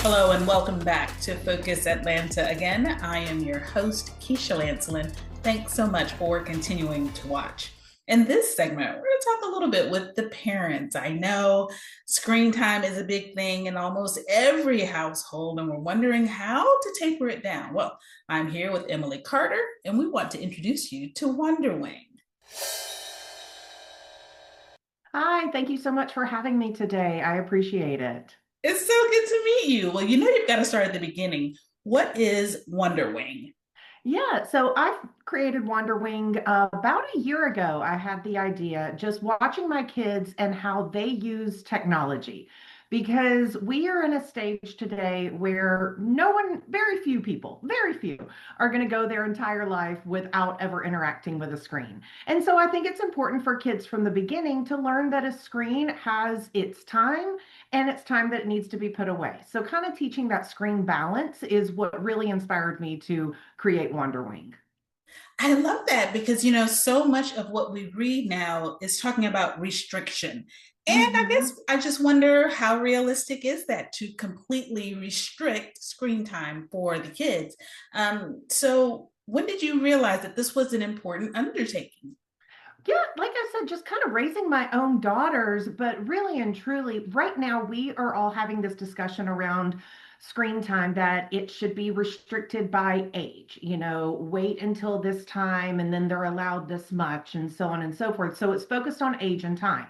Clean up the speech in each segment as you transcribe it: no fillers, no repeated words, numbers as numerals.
Hello and welcome back to Focus Atlanta again. I am your host, Keisha Lancelin. Thanks so much for continuing to watch. In this segment, we're going to talk a little bit with the parents. I know screen time is a big thing in almost every household, and we're wondering how to taper it down. Well, I'm here with Emily Carter, and we want to introduce you to Wanderwing. Hi, thank you so much for having me today. I appreciate it. It's so good to meet you. Well, you know you've got to start at the beginning. What is Wanderwing? Yeah, so I've created Wanderwing about a year ago. I had the idea just watching my kids and how they use technology. Because we are in a stage today where no one, very few people, very few are going to go their entire life without ever interacting with a screen. And so I think it's important for kids from the beginning to learn that a screen has its time and it's time that it needs to be put away. So kind of teaching that screen balance is what really inspired me to create Wanderwing. I love that because, so much of what we read now is talking about restriction. And I guess Hmm. I just wonder how realistic is that to completely restrict screen time for the kids? So, when did you realize that this was an important undertaking? Yeah, like I said, just kind of raising my own daughters, but really and truly, right now we are all having this discussion around screen time that it should be restricted by age. Wait until this time and then they're allowed this much and so on and so forth. So it's focused on age and time.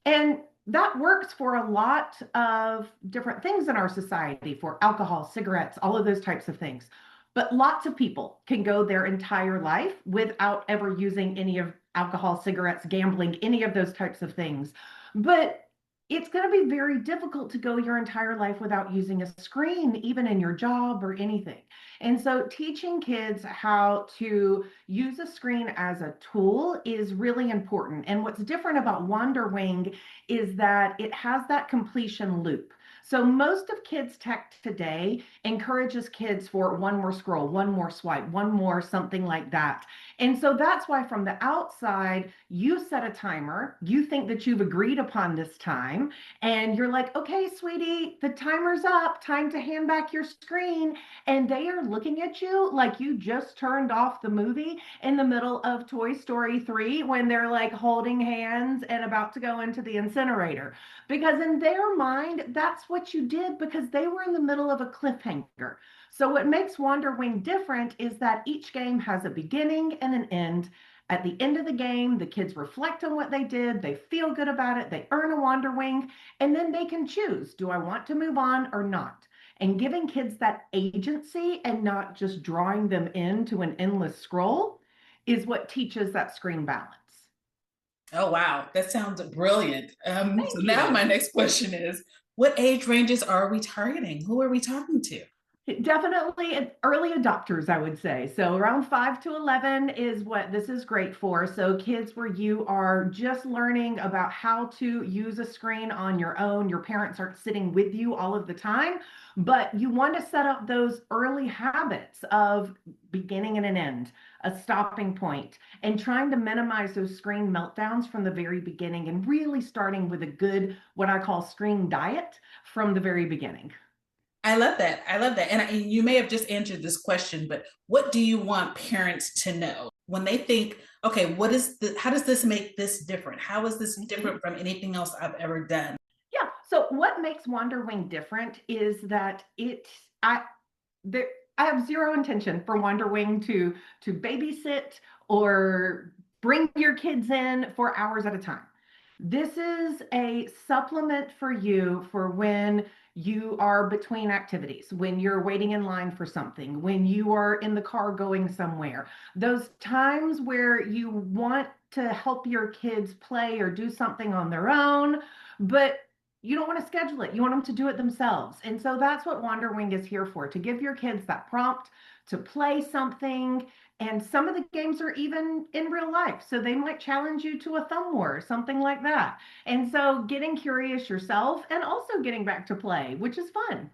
And that works for a lot of different things in our society, for alcohol, cigarettes, all of those types of things. But lots of people can go their entire life without ever using any of alcohol, cigarettes, gambling, any of those types of things. But it's going to be very difficult to go your entire life without using a screen, even in your job or anything. And so, teaching kids how to use a screen as a tool is really important. And what's different about Wanderwing is that it has that completion loop. So most of kids' tech today encourages kids for one more scroll, one more swipe, one more something like that. And so that's why from the outside, you set a timer, you think that you've agreed upon this time, and you're like, okay, sweetie, the timer's up, time to hand back your screen. And they are looking at you like you just turned off the movie in the middle of Toy Story 3 when they're like holding hands and about to go into the incinerator. Because in their mind, that's what you did because they were in the middle of a cliffhanger. So, what makes Wanderwing different is that each game has a beginning and an end. At the end of the game, the kids reflect on what they did, they feel good about it, they earn a Wanderwing, and then they can choose, do I want to move on or not? And giving kids that agency and not just drawing them into an endless scroll is what teaches that screen balance. Oh, wow. That sounds brilliant. So, Thank now my you. next question is what age ranges are we targeting? Who are we talking to? Definitely early adopters, I would say. So around 5 to 11 is what this is great for. So kids where you are just learning about how to use a screen on your own. Your parents aren't sitting with you all of the time, but you want to set up those early habits of beginning and an end, a stopping point, and trying to minimize those screen meltdowns from the very beginning and really starting with a good, what I call screen diet from the very beginning. I love that. I love that. And you may have just answered this question, but what do you want parents to know when they think, okay, how does this make this different? How is this Mhm. different from anything else I've ever done? Yeah. So what makes Wanderwing different is that I there I have zero intention for Wanderwing to babysit or bring your kids in for hours at a time. This is a supplement for you for when you are between activities, when you're waiting in line for something, when you are in the car going somewhere. Those times where you want to help your kids play or do something on their own, but you don't want to schedule it. You want them to do it themselves. And so that's what Wanderwing is here for, to give your kids that prompt to play something. And some of the games are even in real life. So they might challenge you to a thumb war or something like that. And so getting curious yourself and also getting back to play, which is fun.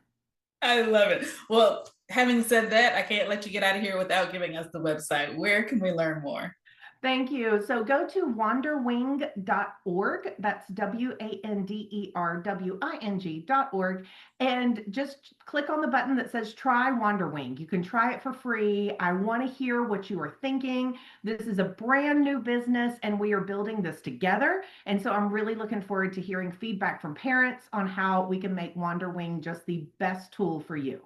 I love it. Well, having said that, I can't let you get out of here without giving us the website. Where can we learn more? Thank you. So go to wanderwing.org. That's WANDERWING.org. And just click on the button that says try Wanderwing. You can try it for free. I want to hear what you are thinking. This is a brand new business and we are building this together. And so I'm really looking forward to hearing feedback from parents on how we can make Wanderwing just the best tool for you.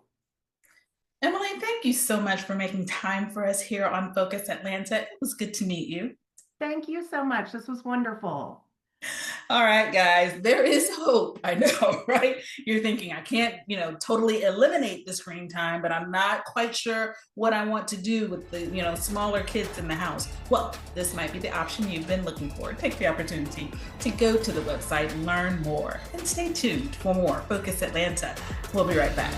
Emily, thank you so much for making time for us here on Focus Atlanta. It was good to meet you. Thank you so much. This was wonderful. All right, guys, there is hope. I know, right? You're thinking, I can't, totally eliminate the screen time, but I'm not quite sure what I want to do with the, smaller kids in the house. Well, this might be the option you've been looking for. Take the opportunity to go to the website and learn more. And stay tuned for more Focus Atlanta. We'll be right back.